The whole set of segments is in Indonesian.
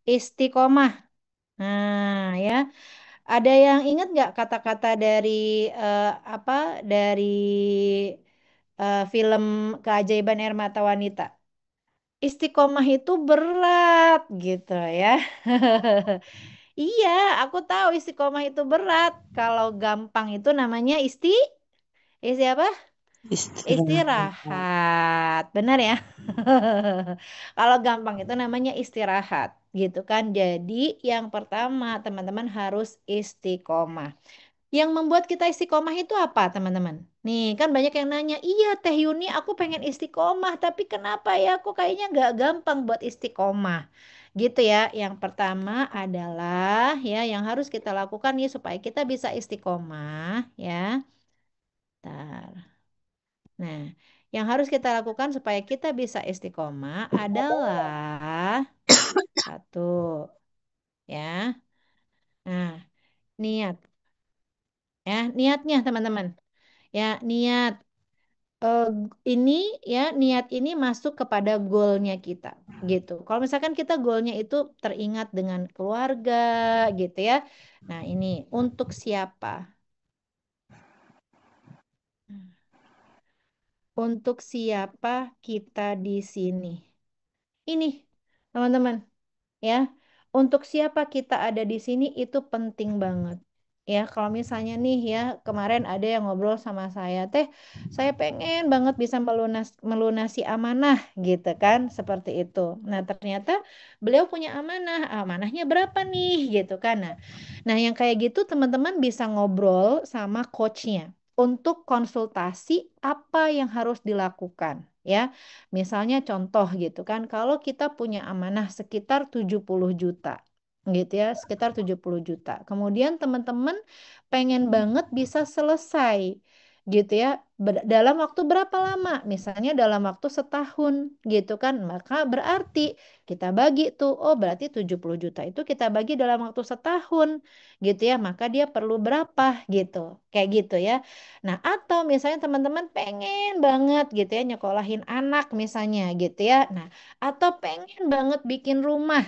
Istiqomah. Nah, ya. Ada yang ingat nggak kata-kata dari eh, apa dari film Keajaiban Air Mata Wanita? Istiqomah itu berat gitu ya. Iya, aku tahu istiqomah itu berat. Kalau gampang itu namanya isti apa? Istirahat. Istirahat. Benar ya? Kalau gampang itu namanya istirahat, gitu kan. Jadi yang pertama, teman-teman harus istiqomah. Yang membuat kita istiqomah itu apa, teman-teman? Nih, kan banyak yang nanya, iya Teh Yuni, aku pengen istiqomah, tapi kenapa ya aku kayaknya nggak gampang buat istiqomah. Gitu ya. Yang pertama adalah ya yang harus kita lakukan nih supaya kita bisa istiqomah ya. Bentar. Nah, yang harus kita lakukan supaya kita bisa istiqomah adalah satu ya. Nah, niat ya, niatnya teman-teman. Ya, niat eh, ini ya niat ini masuk kepada goalnya kita gitu. Kalau misalkan kita goalnya itu teringat dengan keluarga gitu ya. Nah, ini untuk siapa? Untuk siapa kita di sini? Ini, teman-teman. Ya, untuk siapa kita ada di sini itu penting banget. Ya, kalau misalnya nih ya, kemarin ada yang ngobrol sama saya, Teh, saya pengen banget bisa melunasi amanah gitu kan, seperti itu. Nah, ternyata beliau punya amanah, amanahnya berapa nih gitu kan. Nah, yang kayak gitu teman-teman bisa ngobrol sama coachnya untuk konsultasi apa yang harus dilakukan. Ya, misalnya contoh gitu kan, kalau kita punya amanah sekitar 70 juta gitu ya, sekitar 70 juta. Kemudian teman-teman pengen banget bisa selesai gitu ya, dalam waktu berapa lama? Misalnya dalam waktu setahun gitu kan. Maka berarti kita bagi tuh, oh berarti 70 juta itu kita bagi dalam waktu setahun gitu ya. Maka dia perlu berapa gitu. Kayak gitu ya. Nah, atau misalnya teman-teman pengen banget gitu ya nyekolahin anak misalnya gitu ya. Nah, atau pengen banget bikin rumah.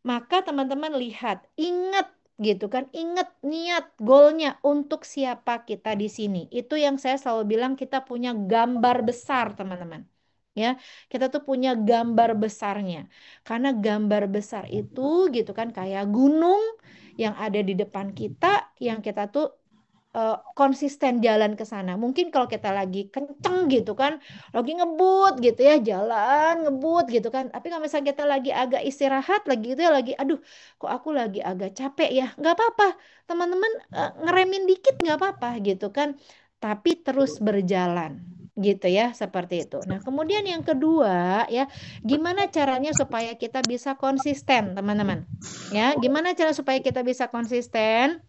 Maka teman-teman lihat, ingat gitu kan, ingat niat goalnya untuk siapa kita di sini. Itu yang saya selalu bilang kita punya gambar besar, teman-teman. Ya, kita tuh punya gambar besarnya. Karena gambar besar itu gitu kan kayak gunung yang ada di depan kita yang kita tuh konsisten jalan ke sana. Mungkin kalau kita lagi kenceng gitu kan, lagi ngebut gitu ya, jalan ngebut gitu kan. Tapi kalau misalnya kita lagi agak istirahat lagi gitu ya, lagi aduh, kok aku lagi agak capek ya, nggak apa-apa. Teman-teman ngeremin dikit nggak apa-apa gitu kan. Tapi terus berjalan gitu ya, seperti itu. Nah, kemudian yang kedua ya, gimana caranya supaya kita bisa konsisten, teman-teman? Ya, gimana cara supaya kita bisa konsisten?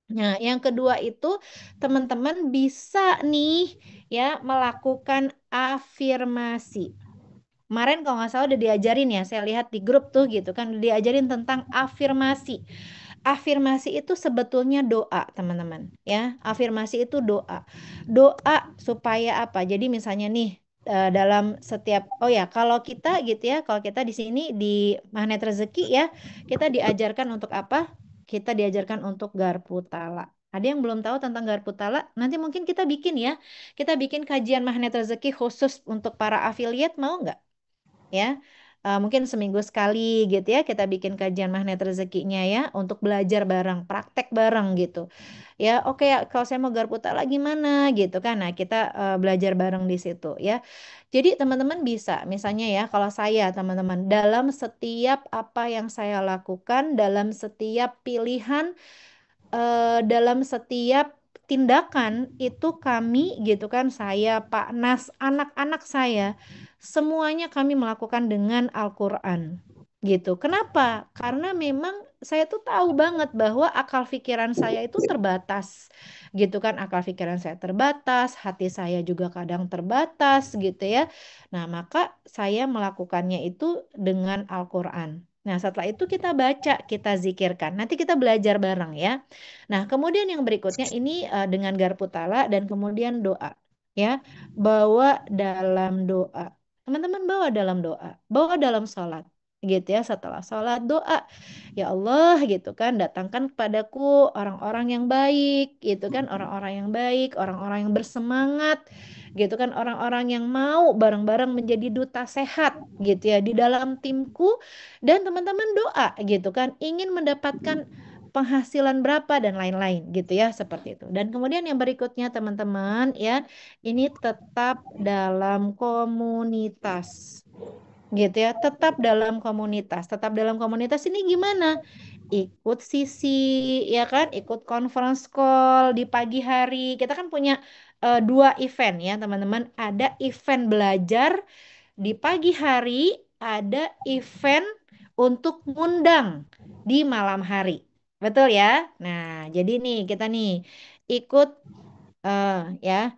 Nah, yang kedua itu teman-teman bisa nih ya melakukan afirmasi. Kemarin kalau nggak salah udah diajarin ya, saya lihat di grup tuh gitu kan, udah diajarin tentang afirmasi. Afirmasi itu sebetulnya doa, teman-teman. Ya, afirmasi itu doa. Doa supaya apa? Jadi misalnya nih dalam setiap, oh ya, kalau kita gitu ya, kalau kita di sini di Magnet Rezeki ya, kita diajarkan untuk apa? Kita diajarkan untuk Garpu Tala. Ada yang belum tahu tentang Garpu Tala? Nanti mungkin kita bikin ya. Kita bikin kajian Magnet Rezeki khusus untuk para afiliat, mau nggak? Ya. Mungkin seminggu sekali gitu ya kita bikin kajian magnet rezekinya ya untuk belajar bareng, praktek bareng gitu. Ya, oke ya kalau saya mau Garputala gimana gitu kan. Nah, kita belajar bareng di situ ya. Jadi teman-teman bisa misalnya ya kalau saya teman-teman dalam setiap apa yang saya lakukan, dalam setiap pilihan dalam setiap tindakan itu kami gitu kan saya Pak Nas anak-anak saya semuanya kami melakukan dengan Al-Quran gitu. Kenapa? Karena memang saya tuh tahu banget bahwa akal pikiran saya itu terbatas gitu kan. Akal pikiran saya terbatas, hati saya juga kadang terbatas gitu ya. Nah, maka saya melakukannya itu dengan Al-Quran. Nah, setelah itu kita baca, kita zikirkan. Nanti kita belajar bareng ya. Nah, kemudian yang berikutnya ini dengan Garputala dan kemudian doa. Ya, bawa dalam doa. Teman-teman bawa dalam doa, bawa dalam sholat. gitu ya, setelah sholat doa, ya Allah gitu kan, datangkan kepadaku orang-orang yang baik gitu kan, orang-orang yang baik, orang-orang yang bersemangat gitu kan, orang-orang yang mau bareng-bareng menjadi duta sehat gitu ya di dalam timku, dan teman-teman doa gitu kan, ingin mendapatkan penghasilan berapa dan lain-lain gitu ya, seperti itu. Dan kemudian yang berikutnya teman-teman ya, ini tetap dalam komunitas gitu ya, tetap dalam komunitas. Tetap dalam komunitas ini gimana? Ikut sisi, ya kan, ikut conference call di pagi hari. Kita kan punya dua event ya teman-teman, ada event belajar di pagi hari, ada event untuk ngundang di malam hari, betul ya. Nah jadi nih kita nih ikut eh, ya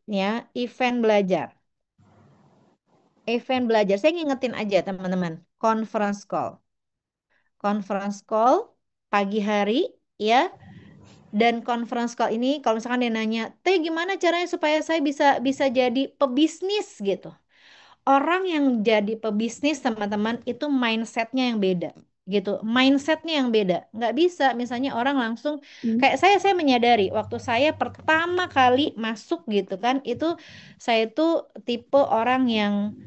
ya event belajar. Event belajar, saya ngingetin aja teman-teman, conference call. Conference call pagi hari ya. Dan conference call ini kalau misalkan dia nanya, "Teh gimana caranya supaya saya bisa bisa jadi pebisnis gitu?" Orang yang jadi pebisnis teman-teman itu mindsetnya yang beda gitu, mindsetnya yang beda. Nggak bisa misalnya orang langsung kayak saya menyadari waktu saya pertama kali masuk gitu kan, itu saya itu tipe orang yang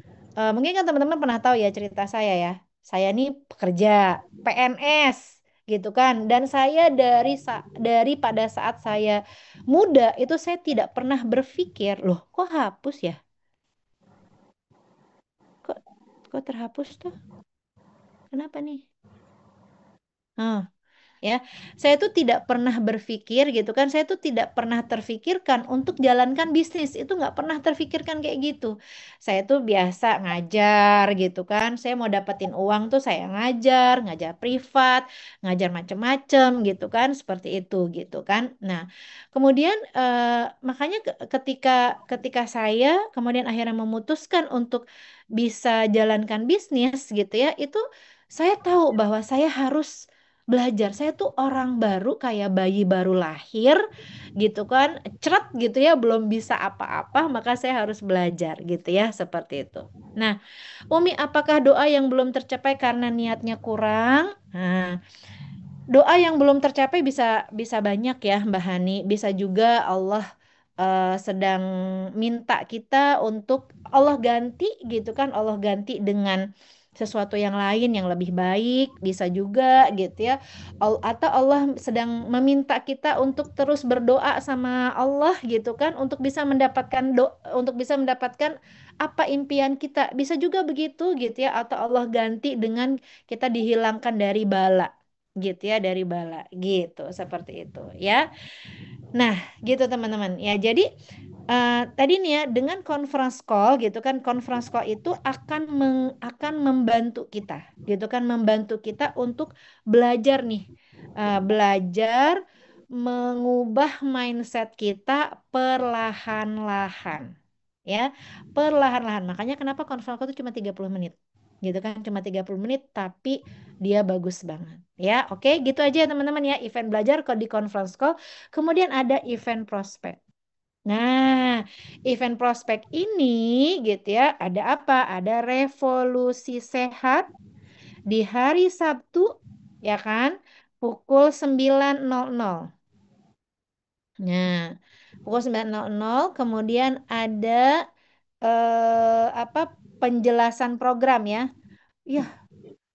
mungkin kan teman-teman pernah tahu ya cerita saya nih pekerja PNS gitu kan, dan saya dari pada saat saya muda itu saya tidak pernah berpikir loh kok hapus ya, kok kok terhapus tuh, kenapa nih? Ah, ya, saya tuh tidak pernah berpikir gitu kan, saya tuh tidak pernah terfikirkan untuk jalankan bisnis, itu nggak pernah terfikirkan kayak gitu. Saya tuh biasa ngajar gitu kan, saya mau dapetin uang tuh saya ngajar, ngajar privat, ngajar macem-macem gitu kan, seperti itu gitu kan. Nah kemudian makanya ketika ketika saya kemudian akhirnya memutuskan untuk bisa jalankan bisnis gitu ya, itu saya tahu bahwa saya harus belajar. Saya tuh orang baru kayak bayi baru lahir gitu kan, ceret gitu ya, belum bisa apa-apa, maka saya harus belajar gitu ya, seperti itu. Nah, Umi, apakah doa yang belum tercapai karena niatnya kurang? Nah, doa yang belum tercapai bisa bisa banyak ya, Mbak Hani. Bisa juga Allah sedang minta kita untuk Allah ganti gitu kan, Allah ganti dengan sesuatu yang lain yang lebih baik, bisa juga gitu ya. Atau Allah sedang meminta kita untuk terus berdoa sama Allah gitu kan, untuk bisa mendapatkan untuk bisa mendapatkan apa impian kita. Bisa juga begitu gitu ya, atau Allah ganti dengan kita dihilangkan dari bala gitu ya, dari bala gitu, seperti itu ya. Nah gitu teman-teman ya, jadi tadi nih ya, dengan conference call gitu kan, conference call itu akan membantu kita gitu kan, membantu kita untuk belajar nih. Belajar mengubah mindset kita perlahan-lahan ya, perlahan-lahan. Makanya kenapa conference call itu cuma 30 menit gitu kan, cuma 30 menit tapi dia bagus banget ya. Oke gitu aja ya teman-teman ya, event belajar kalau di conference call. Kemudian ada event prospek. Nah, event prospek ini gitu ya, ada apa? Ada revolusi sehat di hari Sabtu, ya kan? Pukul 9.00. Nah, pukul 9.00 kemudian ada apa, penjelasan program ya. Ya,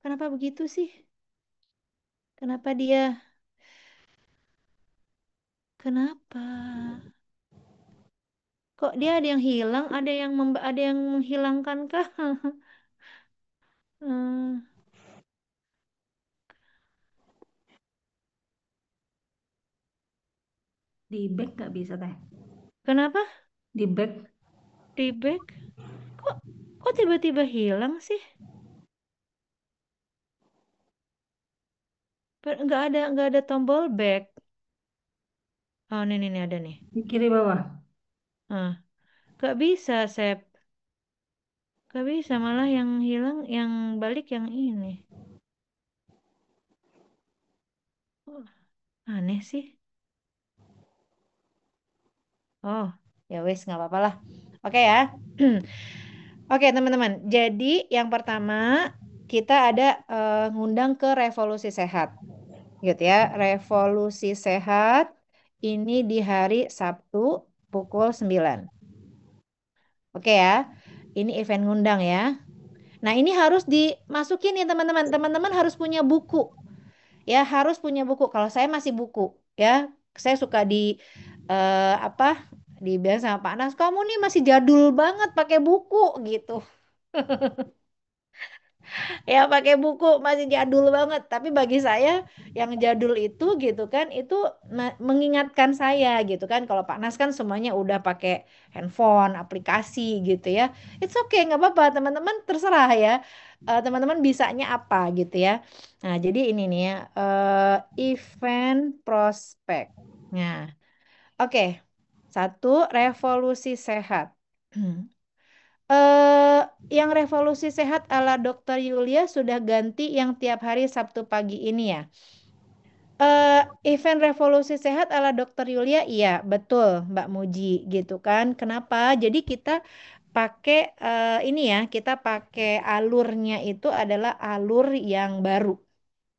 kenapa begitu sih? Kenapa dia? Kenapa? Kok dia ada yang hilang, ada yang menghilangkan kah? Hmm, Di back nggak bisa teh. kenapa? Di back. Di back? Kok kok tiba-tiba hilang sih? Nggak ada tombol back. Oh, ini ada nih. Di kiri bawah. Ah, nggak bisa, Sep. Nggak bisa, malah yang hilang, yang balik yang ini. Oh, aneh sih. Oh, ya wes nggak apa-apa lah. Oke ya. Oke teman-teman. Jadi yang pertama, kita ada ngundang ke Revolusi Sehat, gitu ya. Revolusi Sehat ini di hari Sabtu pukul 9. Oke ya, ini event ngundang ya. Nah, ini harus dimasukin nih teman-teman. Teman-teman harus punya buku. Ya, harus punya buku. Kalau saya masih buku, ya. Saya suka apa? Dibilang sama Pak Nas, kamu nih masih jadul banget pakai buku gitu. Ya pakai buku masih jadul banget. Tapi bagi saya yang jadul itu gitu kan, itu mengingatkan saya gitu kan. Kalau Pak Nas kan semuanya udah pakai handphone, aplikasi gitu ya. It's okay, nggak apa-apa teman-teman, terserah ya. Teman-teman bisanya apa gitu ya. Nah jadi ini nih ya, event prospek. Nah oke, satu revolusi sehat. Eh, yang revolusi sehat ala Dokter Yulia sudah ganti yang tiap hari Sabtu pagi ini ya. Eh, event revolusi sehat ala Dokter Yulia, iya betul Mbak Muji gitu kan. Kenapa? Jadi kita pakai ini ya, kita pakai alurnya itu adalah alur yang baru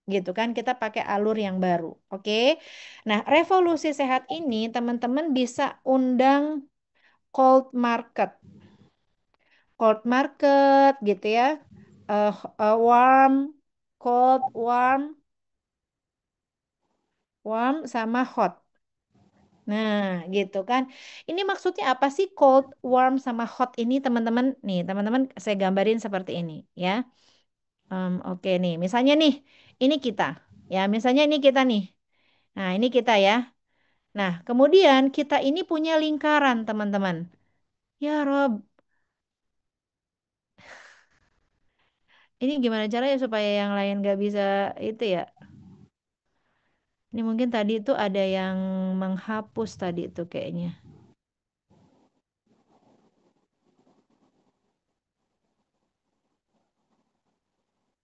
gitu kan. Kita pakai alur yang baru. Oke. Nah, revolusi sehat ini teman-teman bisa undang cold market. Cold market gitu ya. Warm, cold, warm sama hot. Nah, gitu kan. Ini maksudnya apa sih cold, warm sama hot ini teman-teman? Nih, teman-teman saya gambarin seperti ini ya. Oke nih, misalnya nih, ini kita. Ya, misalnya ini kita nih. Nah, ini kita ya. Nah, kemudian kita ini punya lingkaran, teman-teman. Ya, Rob, ini gimana caranya supaya yang lain gak bisa itu ya? Ini mungkin tadi itu ada yang menghapus tadi itu kayaknya.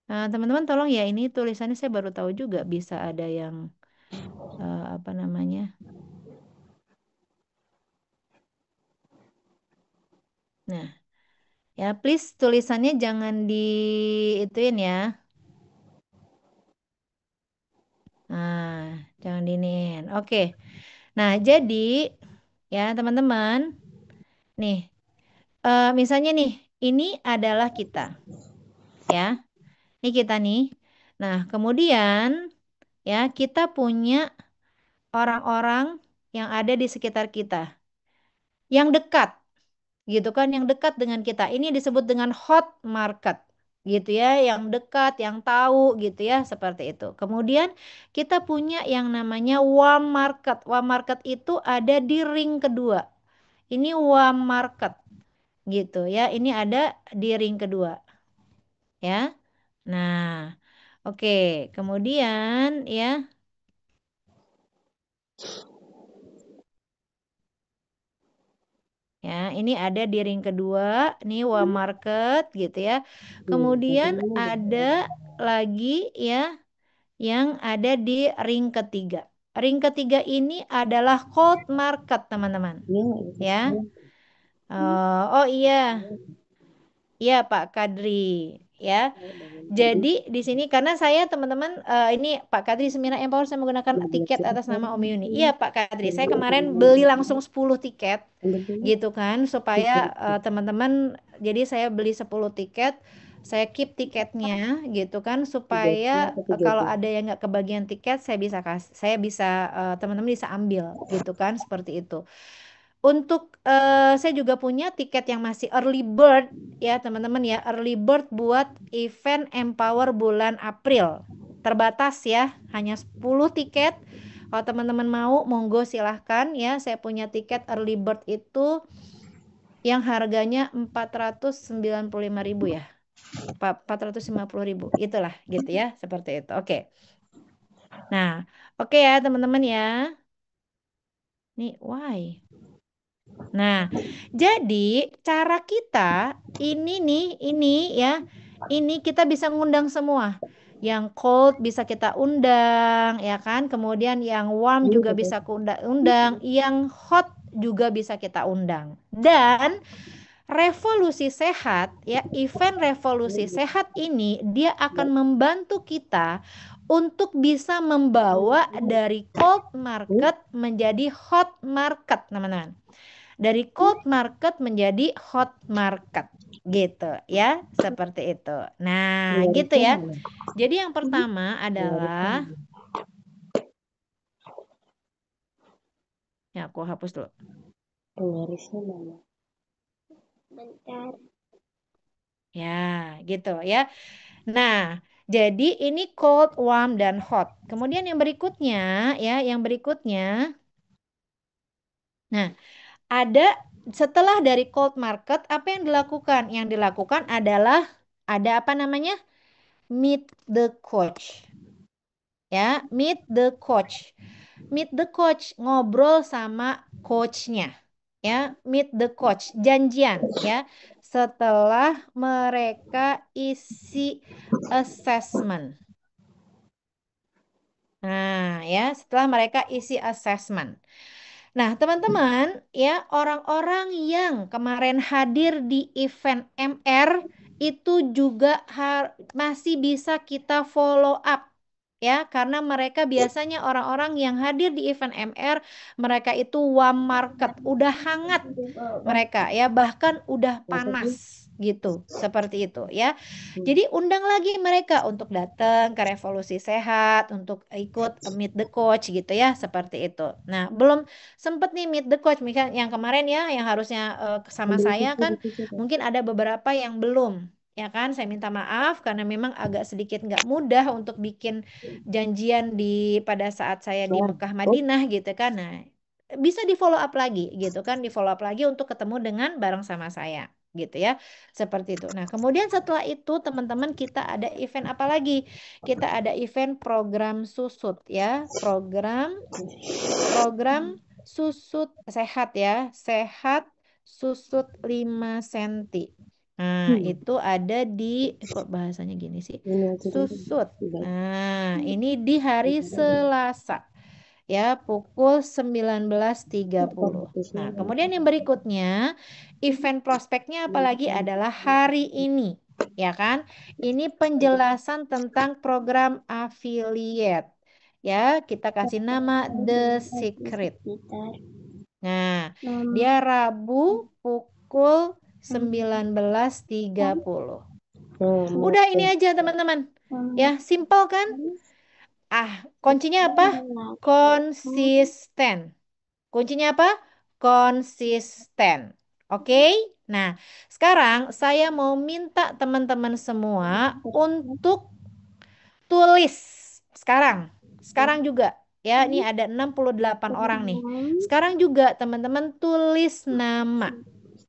Nah, teman-teman tolong ya, ini tulisannya saya baru tahu juga bisa ada yang apa namanya. Nah, ya please tulisannya jangan di ituin ya. Nah, jangan diinin. Oke. Nah, jadi ya teman-teman, nih misalnya nih, ini adalah kita ya. Ini kita nih. Nah, kemudian ya kita punya orang-orang yang ada di sekitar kita, yang dekat, gitu kan, yang dekat dengan kita. Ini disebut dengan hot market, gitu ya, yang dekat, yang tahu, gitu ya, seperti itu. Kemudian kita punya yang namanya warm market. Warm market itu ada di ring kedua. Ini warm market, gitu ya. Ini ada di ring kedua, ya. Nah, oke. Kemudian ya. Ya, ini ada di ring kedua, ini warm market gitu ya. Kemudian ada lagi ya yang ada di ring ketiga. Ring ketiga ini adalah cold market, teman-teman. Ya. Oh iya, iya Pak Kadri. Ya. Jadi di sini karena saya teman-teman ini Pak Kadri Semina Empower saya menggunakan tiket atas nama Om Yuni. Iya Pak Kadri, saya kemarin beli langsung 10 tiket gitu kan supaya teman-teman, jadi saya beli 10 tiket, saya keep tiketnya gitu kan supaya kalau ada yang nggak kebagian tiket saya bisa saya bisa teman-teman bisa ambil gitu kan seperti itu. Untuk saya juga punya tiket yang masih early bird ya teman-teman ya, early bird buat event Empower bulan April. Terbatas ya, hanya 10 tiket. Kalau teman-teman mau, monggo silahkan ya. Saya punya tiket early bird itu yang harganya 495.000 ya. 450.000. Itulah gitu ya, seperti itu. Oke. Nah, oke ya teman-teman ya. Nih, why? Nah, jadi cara kita ini ya, ini kita bisa ngundang semua. Yang cold bisa kita undang, ya kan? Kemudian yang warm juga bisa undang, yang hot juga bisa kita undang. Dan revolusi sehat, ya, event revolusi sehat ini dia akan membantu kita untuk bisa membawa dari cold market menjadi hot market, teman-teman. Dari cold market menjadi hot market, gitu ya, seperti itu. Nah, gitu Penggarisnya ya. mana? Jadi yang pertama Penggarisnya adalah, mana? ya aku hapus dulu. Penggarisnya mana? Bentar. Ya, gitu ya. Nah, jadi ini cold, warm, dan hot. Kemudian yang berikutnya, ya, yang berikutnya, nah, ada setelah dari cold market, apa yang dilakukan? Yang dilakukan adalah ada apa namanya? Meet the coach. Ya, meet the coach. Meet the coach, ngobrol sama coachnya. Ya, meet the coach, janjian ya. Setelah mereka isi assessment. Nah, ya, setelah mereka isi assessment. Nah, teman-teman, ya, orang-orang yang kemarin hadir di event MR itu juga masih bisa kita follow up. Ya, karena mereka biasanya orang-orang yang hadir di event MR, mereka itu warm market, udah hangat mereka ya, bahkan udah Masa panas sih? gitu, seperti itu ya. Jadi undang lagi mereka untuk datang ke Revolusi Sehat, untuk ikut meet the coach gitu ya, seperti itu. Nah, belum sempet nih meet the coach, misal yang kemarin ya, yang harusnya sama Ambil saya tisu kan, di tisu tuh. mungkin ada beberapa yang belum. Ya kan, saya minta maaf karena memang agak sedikit nggak mudah untuk bikin janjian pada saat saya di Nah, Mekah oh, Madinah gitu kan. Nah, bisa di follow up lagi gitu kan, di follow up lagi untuk ketemu dengan bareng sama saya gitu ya, seperti itu. Nah, kemudian setelah itu teman-teman, kita ada event apa lagi? Kita ada event program susut ya, program program susut sehat ya, sehat susut 5 cm. Nah, itu ada di, kok bahasanya gini sih? ini aja dulu. Susut. Baik. Nah, ini di hari Selasa ya, pukul Apa 19.30. habisnya? Nah, kemudian yang berikutnya, event prospeknya apalagi adalah hari ini, ya kan? Ini penjelasan tentang program affiliate. Ya, kita kasih nama The Secret. Sekitar Nah, dia 6 Rabu pukul enam 19.30. nomor Udah ini aja, teman-teman. Ya, simple kan? Ah, kuncinya apa? Konsisten. Kuncinya apa? Konsisten. Oke? Nah, sekarang saya mau minta teman-teman semua untuk tulis sekarang. Sekarang juga. Ya, ini ada 68 orang nih. Sekarang juga teman-teman tulis nama.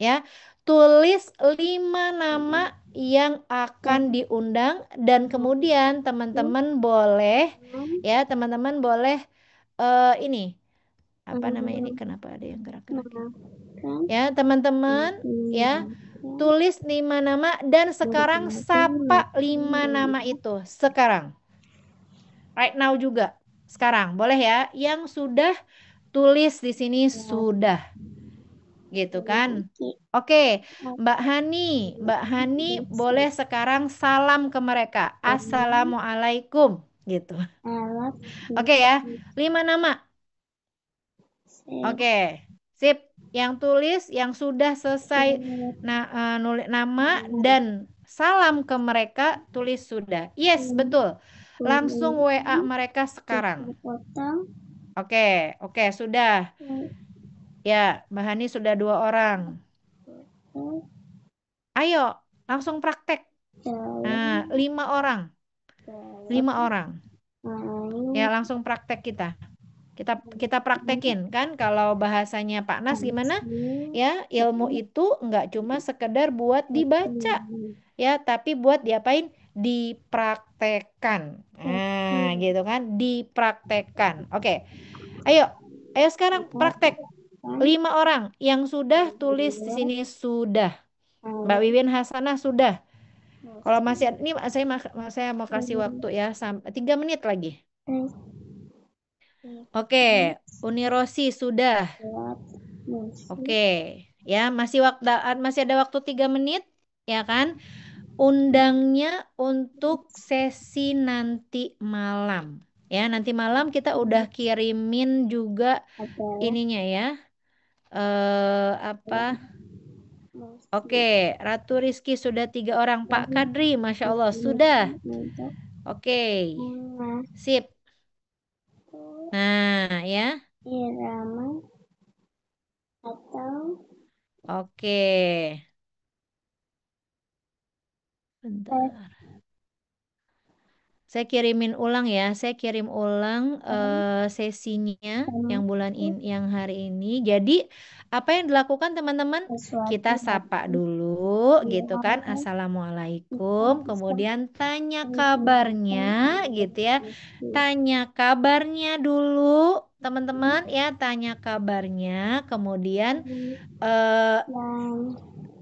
Ya, tulis 5 nama yang akan diundang, dan kemudian teman-teman boleh, ya, teman-teman boleh ini apa namanya ini, kenapa ada yang gerak-gerak ini? Ya, teman-teman, ya, tulis 5 nama dan sekarang sapa 5 nama itu sekarang. Right now juga. Sekarang boleh ya, yang sudah tulis di sini sudah, gitu kan? Oke, Mbak Hani boleh sekarang salam ke mereka. Assalamualaikum, gitu. alat Oke ya, musik 5 nama. Oke, sip. Yang tulis, yang sudah selesai nulis nama dan salam ke mereka, tulis sudah. Yes, betul. Langsung WA mereka sekarang. potong Oke, oke, sudah. Ya, Mbak Hani sudah 2 orang. Ayo, langsung praktek. Nah, dalam 5 orang. 5 orang. Ya, air langsung praktek kita. Kita kita praktekin kan, kalau bahasanya Pak Nas gimana? hasil Ya, ilmu itu nggak cuma sekedar buat dibaca, pertemuan ya, tapi buat diapain? Dipraktekkan. Nah, gitu kan? Dipraktekkan. Oke. Ayo. Ayo sekarang praktek. kan 5 orang yang sudah tulis di dua sini sudah. Mbak alat Wiwin Hasanah sudah. Kalau masih musik ini saya mau kasih waktu ya sampai 3 menit lagi. Oke, Uni Rosi sudah. alat musik Oke. ya masih ada waktu 3 menit, ya kan? Undangnya untuk sesi nanti malam. Ya, nanti malam kita udah kirimin juga adalah ininya ya. Apa? Oke, musik Ratu Rizky sudah 3 orang. Pak yang Kadri, Masya Allah, sudah. digunakan untuk Oke, mengatur sip. Nah, ya. irama atau Oke. Bentar. Saya kirimin ulang ya. Saya kirim ulang tekton sesinya yang bulan termasuk ini, yang hari ini. Jadi apa yang dilakukan teman-teman? Kita sesuatu sapa dapat dulu, gitu kan? diawal kita Assalamualaikum. bisa Kemudian tanya kabarnya, menceritakan gitu ya. meski Tanya kabarnya dulu, teman-teman ya. Tanya kabarnya. Kemudian eh, dan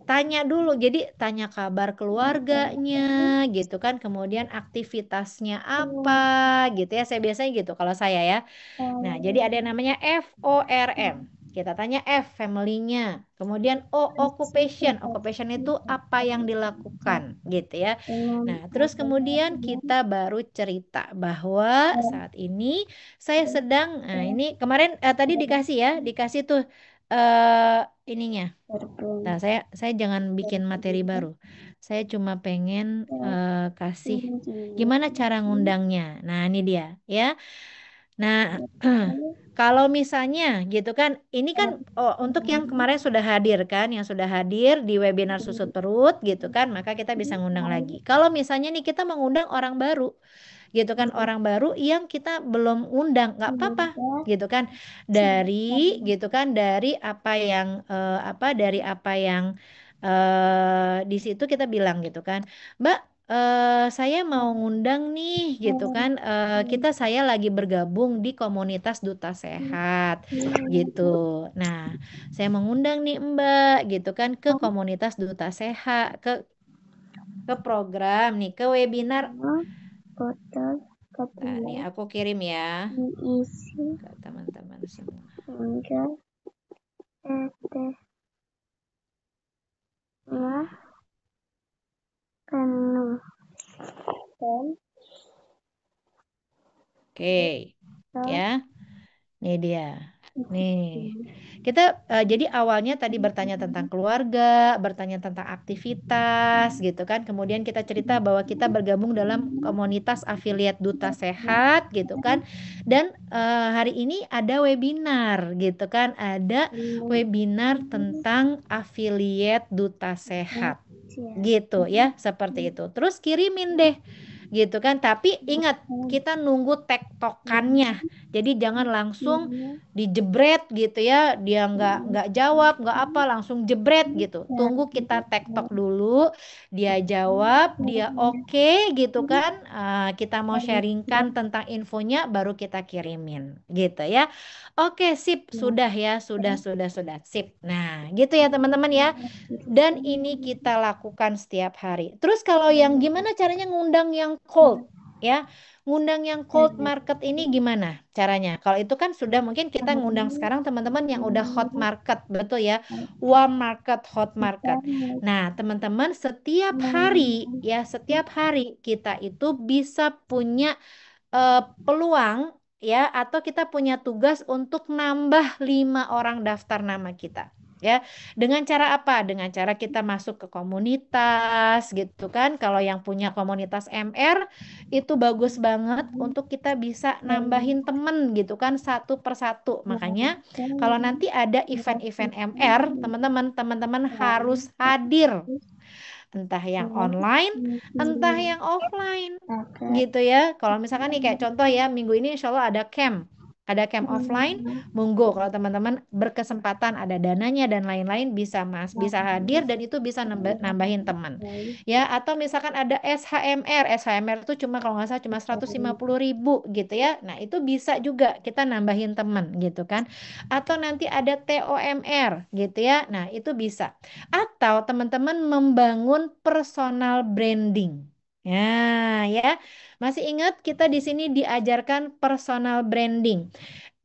tanya dulu, jadi tanya kabar keluarganya berbagai gitu kan, kemudian aktivitasnya apa keluarga gitu ya. Saya biasanya gitu kalau saya ya. Nah, jadi ada yang namanya FORM. Kita tanya F, family-nya. Kemudian O, masih occupation. tetap Occupation itu apa yang dilakukan berkontak gitu ya. dengan Nah, terus adalah kemudian yang kita baru cerita bahwa saat ini saya sedang, nah ini kemarin tadi dikasih ya, dikasih tuh ininya. Nah, saya jangan bikin materi baru. Saya cuma pengen kasih gimana cara berkontribusi ngundangnya. Nah, ini dia ya. Nah, kalau misalnya gitu kan, ini kan untuk yang terlalu kemarin sudah hadir kan, yang sudah hadir di webinar susut perut gitu kan, maka kita bisa ngundang lagi. lalu Kalau misalnya nih kita mengundang orang baru, gitu kan, orang baru yang kita belum undang, nggak apa-apa, tidak gitu kan, dari silakan gitu kan, dari apa yang di situ kita bilang gitu kan, Mbak. Saya mau ngundang nih, gitu kan. Saya lagi bergabung di komunitas Duta Sehat, gitu. Nah, saya mengundang nih Mbak, gitu kan, ke komunitas Duta Sehat, ke program nih, ke webinar. botol Nah, nih kedua aku kirim ya diisi ke teman-teman semua. hingga tetesnya penuh dan Oke, ya. tetap Nih dia. Nih, diisi. kita jadi awalnya tadi bertanya tentang keluarga, bertanya tentang aktivitas, gitu kan. Kemudian kita cerita bahwa kita bergabung dalam komunitas afiliat Duta Sehat, gitu kan. Dan hari ini ada webinar, gitu kan. Ada webinar tentang afiliat Duta Sehat, gitu ya, seperti itu. Terus kirimin deh, gitu kan. Tapi ingat, kita nunggu tektokannya. Jadi jangan langsung dijebret gitu ya, dia nggak jawab, nggak apa, langsung jebret gitu. Tunggu kita tektok dulu, dia jawab, dia oke gitu kan. Kita mau sharingkan tentang infonya, baru kita kirimin gitu ya. Oke, sip, sudah ya, sudah, sip. Nah, gitu ya teman-teman ya. Dan ini kita lakukan setiap hari. Terus kalau yang gimana caranya ngundang yang cold ya? Ngundang yang cold market ini gimana caranya? Kalau itu kan sudah mungkin kita ngundang sekarang teman-teman yang udah hot market, betul ya? Warm market, hot market. Nah, teman-teman setiap hari kita itu bisa punya eh, peluang ya, atau kita punya tugas untuk nambah 5 orang daftar nama kita. Ya, dengan cara apa? Dengan cara kita masuk ke komunitas, gitu kan. Kalau yang punya komunitas MR itu bagus banget untuk kita bisa nambahin temen, gitu kan, satu persatu. Makanya kalau nanti ada event-event MR, teman-teman harus hadir, entah yang online, entah yang offline, agar gitu ya. Kalau misalkan nih kayak contoh ya, minggu ini insya Allah ada camp offline, monggo kalau teman-teman berkesempatan, ada dananya dan lain-lain, bisa Mas, bisa hadir dan itu bisa nambahin teman. Ya, atau misalkan ada SHMR itu cuma kalau nggak salah cuma 150.000 gitu ya. Nah, itu bisa juga kita nambahin teman gitu kan. Atau nanti ada TOMR gitu ya. Nah, itu bisa. Atau teman-teman membangun personal branding. Ya, ya. Masih ingat kita di sini diajarkan personal branding.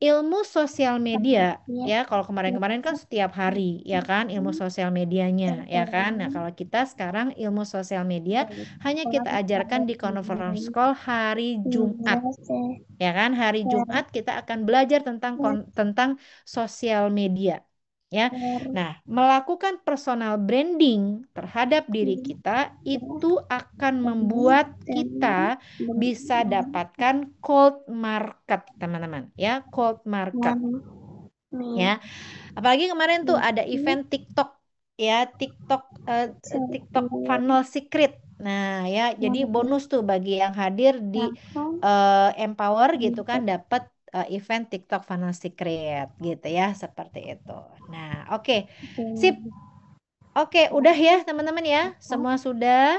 ilmu sosial media Lihat ya, kalau kemarin-kemarin kan setiap hari ya kan ilmu sosial medianya ya kan. Nah, terkadang kalau kita sekarang ilmu sosial media hanya kita telepon ajarkan ada di conference call hari Jumat. hingga Ya kan, hari Jumat kita akan belajar tentang tentang sosial media. Ya. Nah, melakukan personal branding terhadap diri kita itu akan membuat kita dengan bisa benar dapatkan cold market, teman-teman. Ya, cold market. Ya, yang apalagi kemarin tuh ada memiliki event TikTok ya, TikTok TikTok sebuah Funnel Secret. Nah, ya, jadi bonus tuh bagi yang hadir di platform Empower gitu kan untuk dapat event TikTok Funnel Secret gitu ya, seperti itu. Nah, oke. Sip. Oke, udah ya teman-teman ya. Semua sudah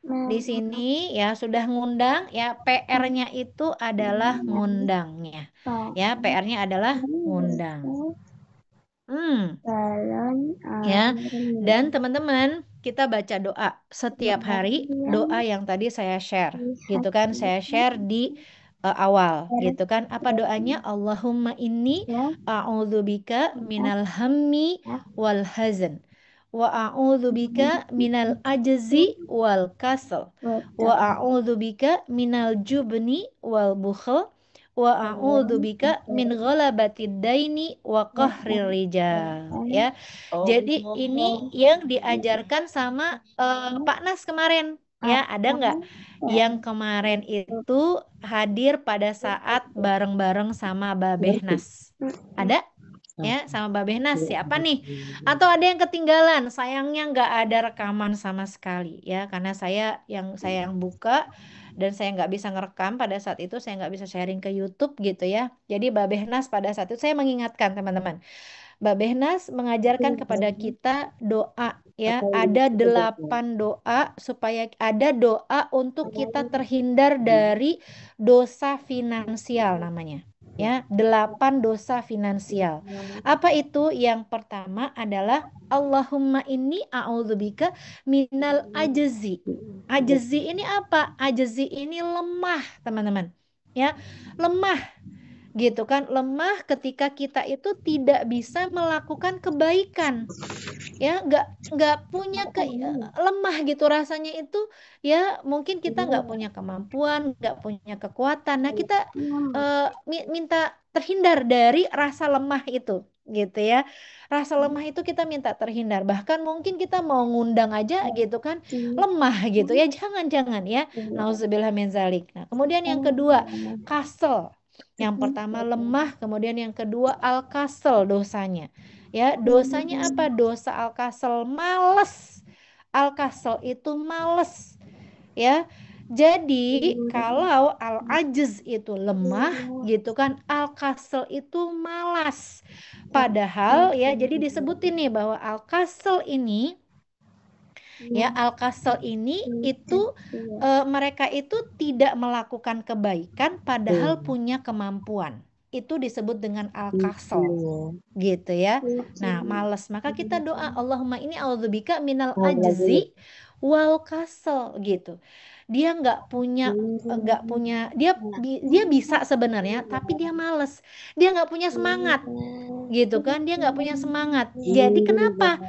di sini ya, sudah ngundang ya. PR-nya itu adalah ngundangnya. Ya, PR-nya adalah ngundang. Hmm. balon Ya, air dan teman-teman, kita baca doa setiap hari, yang doa yang tadi saya share, gitu kan? Saya dihasilkan share di awal, gitu kan? Apa doanya? dari Allahumma inni a'udzubika tempat minal hammi yang wal hazan, wa a'udzubika minal ajzi itu wal kasal, wa betul a'udzubika minal jubni wal bukhl, wa dalam a'udzubika min dari ghalabatid daini wa qahrir yang rijal. akan Ya, jadi ini yang diajarkan sama Pak Nas kemarin. Ya, ada nggak akan yang kemarin itu hadir pada saat bareng-bareng sama Babeh Nas? Ada? Ya, sama Babeh Nas. Siapa nih? Atau ada yang ketinggalan? Sayangnya nggak ada rekaman sama sekali ya, karena saya yang buka dan saya nggak bisa ngerekam pada saat itu, saya nggak bisa sharing ke YouTube gitu ya. Jadi Babeh Nas pada saat itu saya mengingatkan teman-teman. Mbak Behnas mengajarkan kepada kita doa ya, ada 8 doa supaya ada doa untuk kita terhindar dari dosa finansial namanya. Ya, 8 dosa finansial. Apa itu? Yang pertama adalah Allahumma inni a'udzubika minal ajzi. Ajzi ini apa? Ajzi ini lemah, teman-teman. Ya, lemah gitu kan, lemah ketika kita itu tidak bisa melakukan kebaikan ya, nggak punya lemah gitu rasanya itu ya, mungkin kita nggak punya kemampuan, nggak punya kekuatan. Nah, kita minta terhindar dari rasa lemah itu gitu ya, rasa lemah itu kita minta terhindar, bahkan mungkin kita mau ngundang aja gitu kan lemah gitu ya, jangan-jangan ya, nauzubillah min zalik. Nah, kemudian yang kedua, kasel. Yang pertama lemah, kemudian yang kedua al-kasel dosanya. Ya, dosanya apa? Dosa al-kasel, males. Al-kasel itu males, ya. Jadi kalau al-ajiz itu lemah gitu kan, al-kasel itu malas. Padahal ya, jadi disebutin nih bahwa al-kasel ini ya, al-kasel ini itu mereka itu tidak melakukan kebaikan padahal punya kemampuan. Itu disebut dengan al-kasel gitu ya. Nah, males. Maka kita doa Allahumma ini a'udzubika minal ajzi wal kasal gitu. Dia nggak punya dia bisa sebenarnya tapi dia males. Dia nggak punya semangat gitu kan, dia nggak punya semangat. Jadi kenapa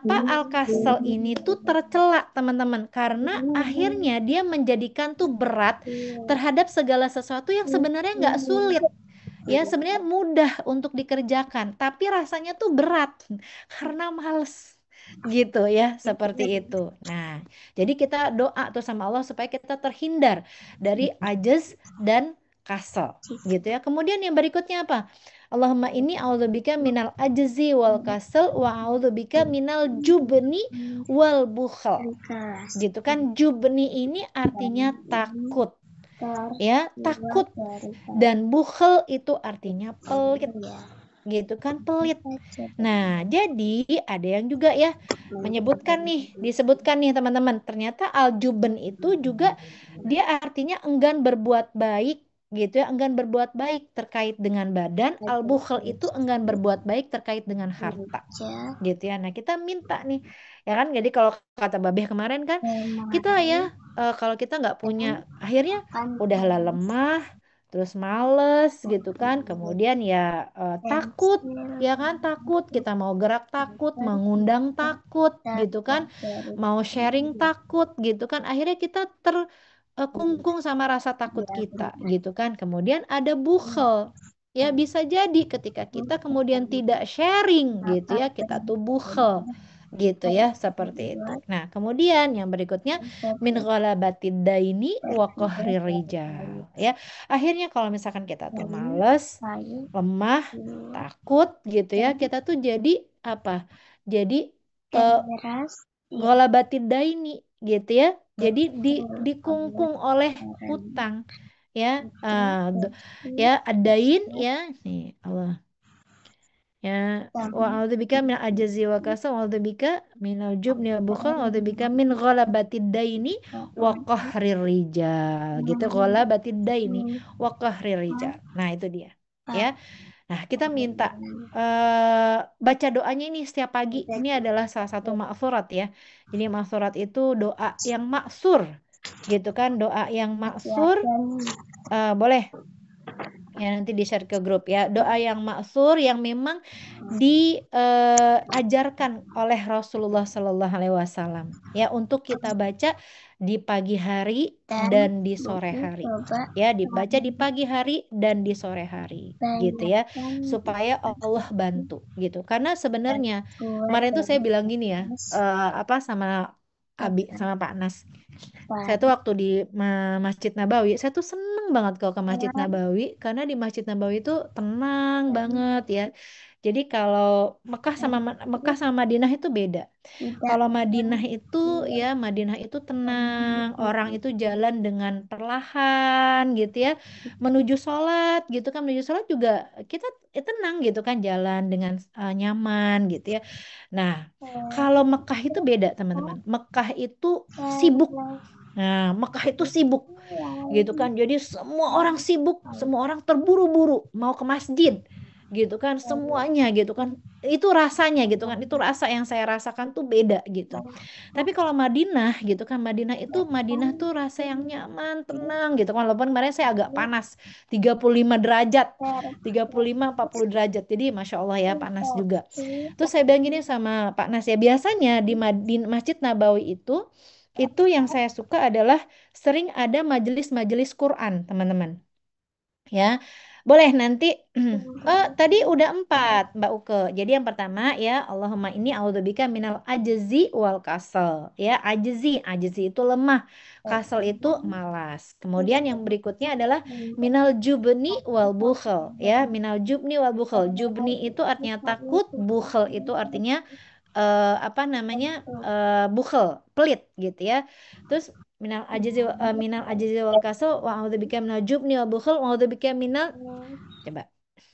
Al-Kasal ini tuh tercela, teman-teman, karena akhirnya dia menjadikan tuh berat terhadap segala sesuatu yang sebenarnya nggak sulit ya, sebenarnya mudah untuk dikerjakan tapi rasanya tuh berat karena males gitu ya, seperti itu. Nah, jadi kita doa tuh sama Allah supaya kita terhindar dari ajaz dan kasal gitu ya. Kemudian yang berikutnya apa? Allahumma inni a'udzubika minal ajzi wal kasal wa a'udzubika minal jubni wal bukhl. Gitu kan, jubni ini artinya takut ya, takut, dan bukhl itu artinya pelit gitu kan, pelit. Nah, jadi ada yang juga ya menyebutkan nih, disebutkan nih teman-teman, ternyata aljuben itu juga dia artinya enggan berbuat baik gitu ya, enggan berbuat baik terkait dengan badan. Al-bukhl itu enggan berbuat baik terkait dengan harta gitu ya. Nah, kita minta nih ya kan, jadi kalau kata Babeh kemarin kan, kita ya kalau kita nggak punya, akhirnya udahlah lemah, terus males gitu kan, Pensil. kemudian ya takut, Pensil. ya kan, takut kita mau gerak, takut mengundang, takut gitu kan, Dapat dari mau sharing pensil. takut gitu kan, akhirnya kita terkungkung sama rasa takut Ya, kita benar. gitu kan. Kemudian ada bukhel. Ya bisa jadi ketika kita kemudian tidak sharing gitu ya, Dapat kita tuh bukhel gitu ya, seperti itu. pensil. Nah, kemudian yang berikutnya min ghalabatid daini wa qahrir rijal ya. Akhirnya kalau misalkan kita tuh Dan males, kayu lemah, dua takut gitu ya, dan kita tuh jadi apa? Jadi dan eh, beras yang ghalabatid daini gitu ya. Jadi betul oleh dikungkung oleh orang hutang ya. itu Ah, pasti ya adain bisa ya. Nih Allah ya, wa sama a'udzubika min ajazi wa itu kasal wa a'udzubika minal jubni wa bukhal wa a'udzubika orang min ghalabatid daini wa orang qahrir rijal gitu, yang ghalabatid daini wa qahrir rijal. menyimpan Nah itu dia ya. pada Nah kita minta orang baca doanya ini setiap pagi. tidak Ini adalah salah satu maksurat ya. Jadi maksurat itu doa yang maksur gitu kan, doa yang maksur. kesehatan Boleh ya nanti di-share ke grup ya. Doa yang maksur yang memang diajarkan oleh Rasulullah Shallallahu Alaihi Wasallam ya, untuk kita baca di pagi hari dan dan di sore buku hari coba ya, dibaca di pagi hari dan di sore hari gitu ya, banyakkan supaya Allah bantu gitu. Karena dan sebenarnya buat kemarin tuh saya dari bilang gini ya, jenis apa sama Abi sama terdapat Pak Nas, saya tuh waktu di Masjid Nabawi, saya tuh seneng banget kalau ke Masjid Nabawi, karena di Masjid Nabawi itu tenang dan banget ya. Jadi kalau Mekah sama Madinah itu beda. tidak Kalau ada Madinah itu ya, Madinah itu tenang, orang itu jalan dengan perlahan gitu ya, menuju sholat gitu kan, menuju sholat juga kita tenang gitu kan, jalan dengan nyaman gitu ya. Nah, kalau Mekah itu beda teman-teman. Mekah itu sibuk. Nah, Mekah itu sibuk gitu kan. Jadi semua orang sibuk, semua orang terburu-buru mau ke masjid gitu kan, semuanya gitu kan. Itu rasanya gitu kan. Itu rasa yang saya rasakan tuh beda gitu. Tapi kalau Madinah gitu kan, Madinah tuh rasa yang nyaman, tenang gitu kan. Walaupun kemarin saya agak panas, 35 derajat. 35-40 derajat. Jadi Masya Allah ya, panas juga. Terus saya bilang gini sama Pak Nas ya, biasanya di Masjid Nabawi itu yang saya suka adalah sering ada majelis-majelis Quran, teman-teman. Ya, boleh nanti. Tadi udah 4, Mbak Uke. Jadi yang pertama ya, Allahumma inni a'udzubika minal ajzi wal kasal. Ya, ajzi itu lemah, kasal itu malas. Kemudian yang berikutnya adalah minal jubni wal bukhel. Ya, minal jubni wal bukhel. Jubni itu artinya takut, bukhel itu artinya apa namanya, bukhel, pelit gitu ya. Terus minal ajizi wal kasal wa a'udzubika minal jubni wal bukhul wa a'udzubika minal, coba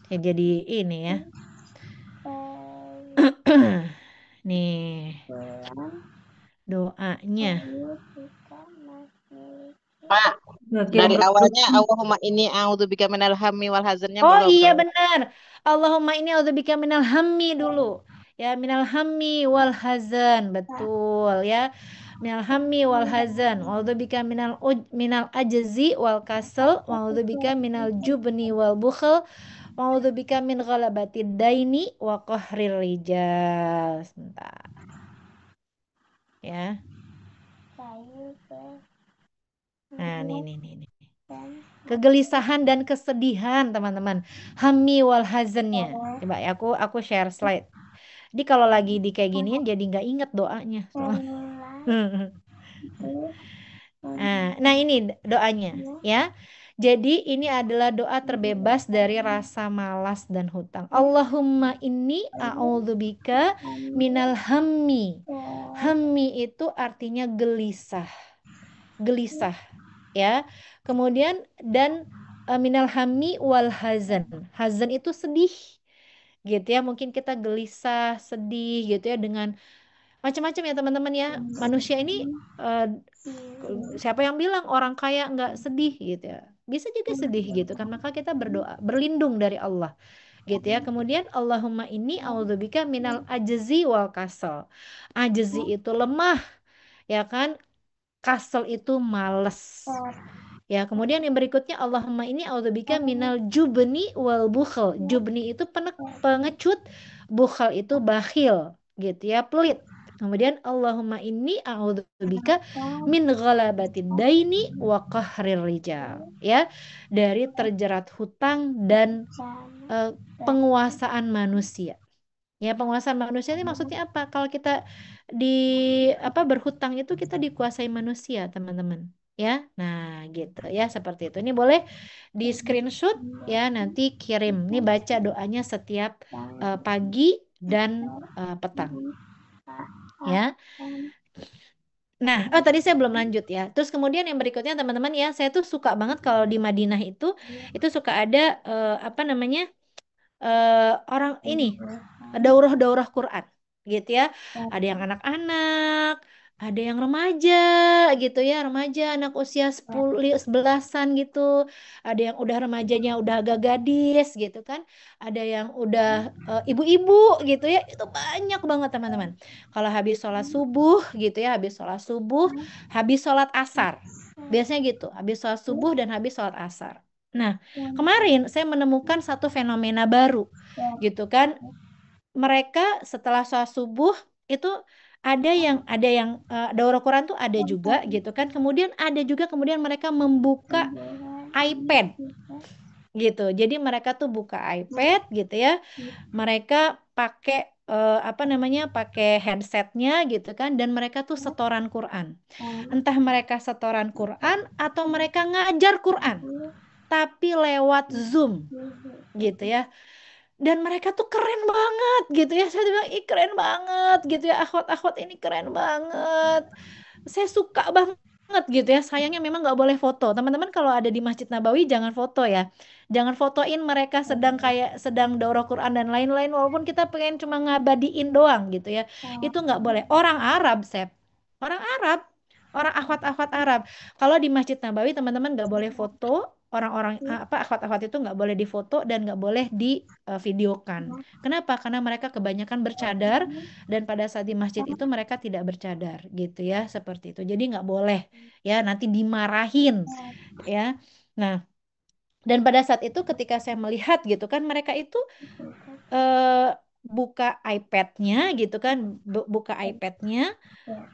ya jadi ini ya. Nih doanya. Pak, Nggak kirim dari grup. awalnya Allahumma inni a'udzubika minal hammi wal hazannya Oh belum iya tuh. benar. Allahumma ini a'udzubika minal hammi dulu. Ya, minal hammi wal hazan, betul ya. Minal hammi wal hazan. Wa a'udzubika minal ajzi wal kasal. Wa a'udzubika minal jubni wal bukhl. Wa a'udzubika min ghalabatid daini wa qahrir rijal. Sebentar ya. Nah, nih. Kegelisahan dan kesedihan, teman-teman. Hammi wal hazannya. Coba ya, aku share slide. Jadi kalau lagi di kayak giniin jadi nggak inget doanya. Nah, ini doanya ya. Jadi ini adalah doa terbebas dari rasa malas dan hutang. Allahumma inni a'udzubika minal hammi. Hammi itu artinya gelisah, gelisah ya. Kemudian dan minal hammi wal hazan. Hazan itu sedih gitu ya. Mungkin kita gelisah, sedih gitu ya, dengan macam-macam ya teman-teman ya. Manusia ini eh, siapa yang bilang orang kaya nggak sedih gitu ya? Bisa juga sedih gitu kan. Maka kita berdoa, berlindung dari Allah gitu ya. Kemudian Allahumma inni a'udzubika minal ajzi wal kasal. Ajzi itu lemah ya kan. Kasal itu males Ya, kemudian yang berikutnya Allahumma ini a'udzubika minal jubni wal bukhl. Jubni itu pengecut, bukhl itu bakhil, gitu ya, pelit. Kemudian Allahumma inni a'udzubika min ghalabatid daini wa qahrir rijal. Ya, dari terjerat hutang dan eh, penguasaan manusia. Ya, penguasaan manusia ini maksudnya apa? Kalau kita di berhutang itu kita dikuasai manusia, teman-teman. Ya, nah gitu ya seperti itu. Ini boleh di screenshot ya, nanti kirim. Ini baca doanya setiap pagi dan petang. Ya. Nah, oh tadi saya belum lanjut ya. Terus kemudian yang berikutnya teman-teman ya, saya tuh suka banget kalau di Madinah itu suka ada apa namanya? Orang ini daurah-daurah Quran gitu ya. Ada yang anak-anak, ada yang remaja gitu ya, remaja anak usia 10 11-an gitu. Ada yang udah remajanya udah agak gadis gitu kan. Ada yang udah ibu-ibu gitu ya. Itu banyak banget teman-teman. Kalau habis sholat subuh gitu ya, habis sholat subuh, habis sholat asar. Biasanya gitu, habis sholat subuh dan habis sholat asar. Nah, kemarin saya menemukan satu fenomena baru gitu kan. Mereka setelah sholat subuh itu ada yang daurah Quran tuh ada juga gitu kan. Kemudian ada juga kemudian mereka membuka iPad gitu. Jadi mereka tuh buka iPad gitu ya. Mereka pakai apa namanya? Pakai headsetnya gitu kan dan mereka tuh setoran Quran. Entah mereka setoran Quran atau mereka ngajar Quran tapi lewat Zoom gitu ya. Dan mereka tuh keren banget gitu ya. Saya bilang, ih keren banget gitu ya. Akhwat-akhwat ini keren banget. Saya suka banget gitu ya. Sayangnya memang nggak boleh foto. Teman-teman kalau ada di Masjid Nabawi jangan foto ya. Jangan fotoin mereka sedang kayak sedang daurah Quran dan lain-lain. Walaupun kita pengen cuma ngabadiin doang gitu ya. Itu nggak boleh. Orang Arab, Sep. Orang Arab. Orang akhwat-akhwat Arab. Kalau di Masjid Nabawi teman-teman nggak boleh foto. Orang-orang akhwat-akhwat itu nggak boleh difoto dan nggak boleh divideokan. Kenapa? Karena mereka kebanyakan bercadar dan pada saat di masjid itu mereka tidak bercadar gitu ya seperti itu. Jadi nggak boleh ya nanti dimarahin ya. Nah dan pada saat itu ketika saya melihat gitu kan mereka itu eh, buka iPad-nya gitu kan, buka iPad-nya,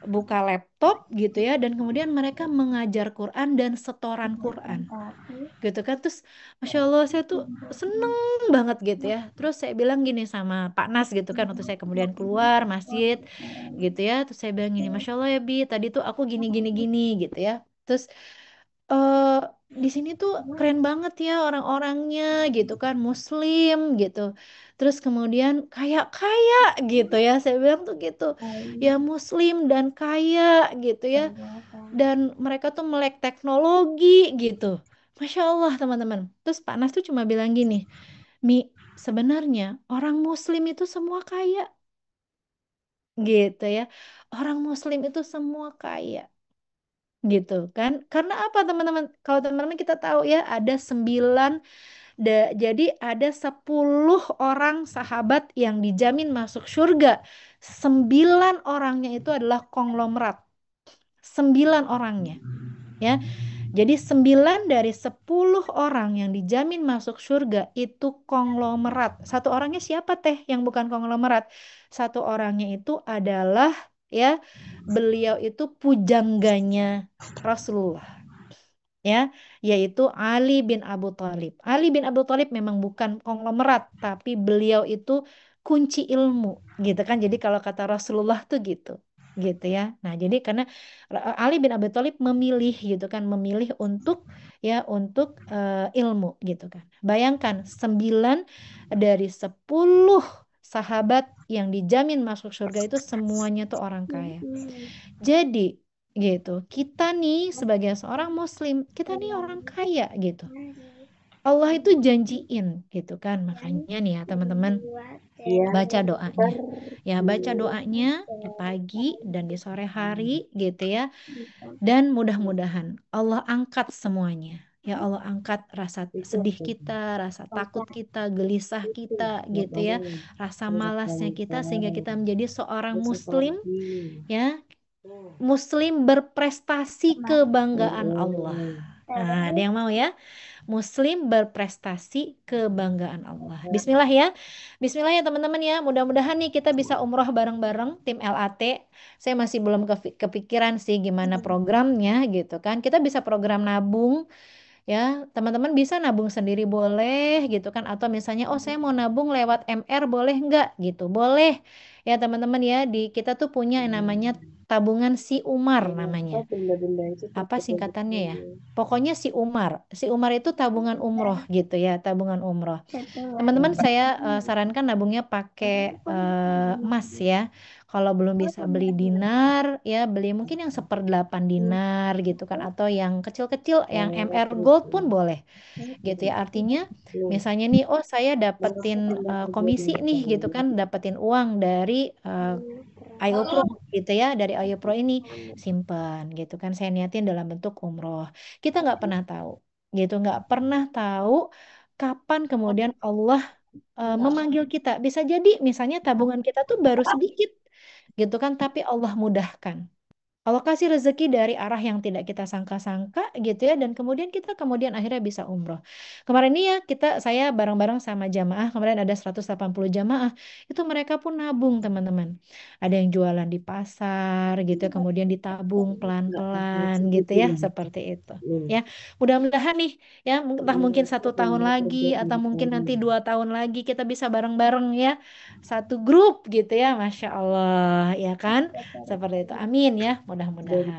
buka laptop gitu ya, dan kemudian mereka mengajar Quran dan setoran Quran gitu kan. Terus Masya Allah saya tuh seneng banget gitu ya. Terus saya bilang gini sama Pak Nas gitu kan waktu saya kemudian keluar masjid gitu ya. Terus saya bilang gini, Masya Allah ya Bi, tadi tuh aku gini gini gini gitu ya. Terus eh di sini tuh keren banget ya orang-orangnya gitu kan, Muslim gitu. Terus kemudian kaya kaya gitu ya. Saya bilang tuh gitu. Ya Muslim dan kaya gitu ya. Dan mereka tuh melek teknologi gitu. Masya Allah teman-teman. Terus Pak Nas tuh cuma bilang gini, Mi, sebenarnya orang Muslim itu semua kaya gitu ya. Orang Muslim itu semua kaya gitu kan. Karena apa teman-teman? Kalau teman-teman kita tahu ya ada 9, jadi ada 10 orang sahabat yang dijamin masuk surga. 9 orangnya itu adalah konglomerat. 9 orangnya ya. Jadi 9 dari 10 orang yang dijamin masuk surga itu konglomerat. Satu orangnya siapa teh yang bukan konglomerat? Satu orangnya itu adalah ya beliau itu pujangganya Rasulullah ya, yaitu Ali bin Abu Thalib. Ali bin Abu Thalib memang bukan konglomerat, tapi beliau itu kunci ilmu, gitu kan. Jadi kalau kata Rasulullah tuh gitu ya. Nah, jadi karena Ali bin Abi Thalib memilih gitu kan, memilih untuk ilmu gitu kan. Bayangkan 9 dari 10 sahabat yang dijamin masuk surga itu semuanya tuh orang kaya. Jadi gitu. Kita nih sebagai seorang muslim, kita nih orang kaya gitu. Allah itu janjiin gitu kan. Makanya nih ya teman-teman baca doanya. Ya baca doanya di pagi dan di sore hari gitu ya. Dan mudah-mudahan Allah angkat semuanya. Ya Allah angkat rasa sedih kita, rasa takut kita, gelisah kita gitu ya. Rasa malasnya kita sehingga kita menjadi seorang muslim ya, muslim berprestasi kebanggaan Allah Nah, ada yang mau ya? Muslim berprestasi kebanggaan Allah. Bismillah ya. Bismillah ya teman-teman ya. Mudah-mudahan nih kita bisa umroh bareng-bareng tim LAT. Saya masih belum kepikiran sih gimana programnya gitu kan. Kita bisa program nabung ya. Teman-teman bisa nabung sendiri boleh gitu kan. Atau misalnya oh saya mau nabung lewat MR boleh nggak gitu. Boleh ya teman-teman ya. Di kita tuh punya yang namanya tabungan si Umar namanya. Benda-benda itu Apa terdeposit singkatannya ya? dulu. Pokoknya si Umar. Si Umar itu tabungan umroh gitu ya, tabungan umroh. Setelah Teman-teman saya sarankan nabungnya pakai emas ya. Kalau belum bisa beli dinar ya beli mungkin yang 1/8 dinar gitu kan atau yang kecil-kecil yang MR terus Gold pun boleh gitu ya. Artinya misalnya nih oh saya dapetin komisi nih gitu kan, dapetin uang dari Ayo Pro gitu ya, dari Ayo Pro ini simpan gitu kan, saya niatin dalam bentuk umroh. Kita nggak pernah tahu gitu, nggak pernah tahu kapan kemudian Allah memanggil kita. Bisa jadi misalnya tabungan kita tuh baru sedikit gitu kan, tapi Allah mudahkan. Allah kasih rezeki dari arah yang tidak kita sangka-sangka gitu ya, dan kemudian kita kemudian akhirnya bisa umroh. Kemarin ini ya saya bareng-bareng sama jamaah, kemarin ada 180 jamaah, itu mereka pun nabung teman-teman. Ada yang jualan di pasar gitu ya, kemudian ditabung pelan-pelan gitu ya, seperti itu. Ya, mudah-mudahan nih ya, entah mungkin 1 tahun lagi atau mungkin nanti 2 tahun lagi kita bisa bareng-bareng ya, satu grup gitu ya, Masya Allah ya kan. Seperti itu. Amin ya, mudah-mudahan.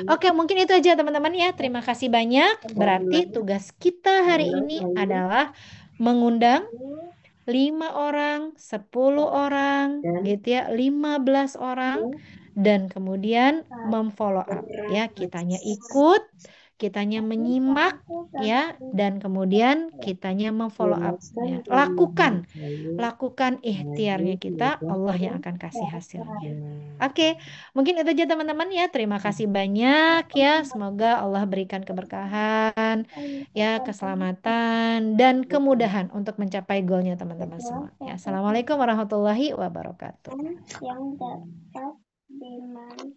Oke, mungkin itu aja teman-teman ya. Terima kasih banyak. Berarti tugas kita hari ini adalah mengundang 5 orang, 10 orang, gitu ya, 15 orang, dan kemudian memfollow up ya. Kitanya ikut, kitanya menyimak ya, dan kemudian kitanya memfollow up ya. Lakukan ikhtiarnya kita, Allah yang akan kasih hasilnya. Oke, mungkin itu aja teman-teman ya. Terima kasih banyak ya. Semoga Allah berikan keberkahan, ya, keselamatan dan kemudahan untuk mencapai goalnya teman-teman semua. Ya, Assalamualaikum warahmatullahi wabarakatuh. yang dapat dimanfaatkan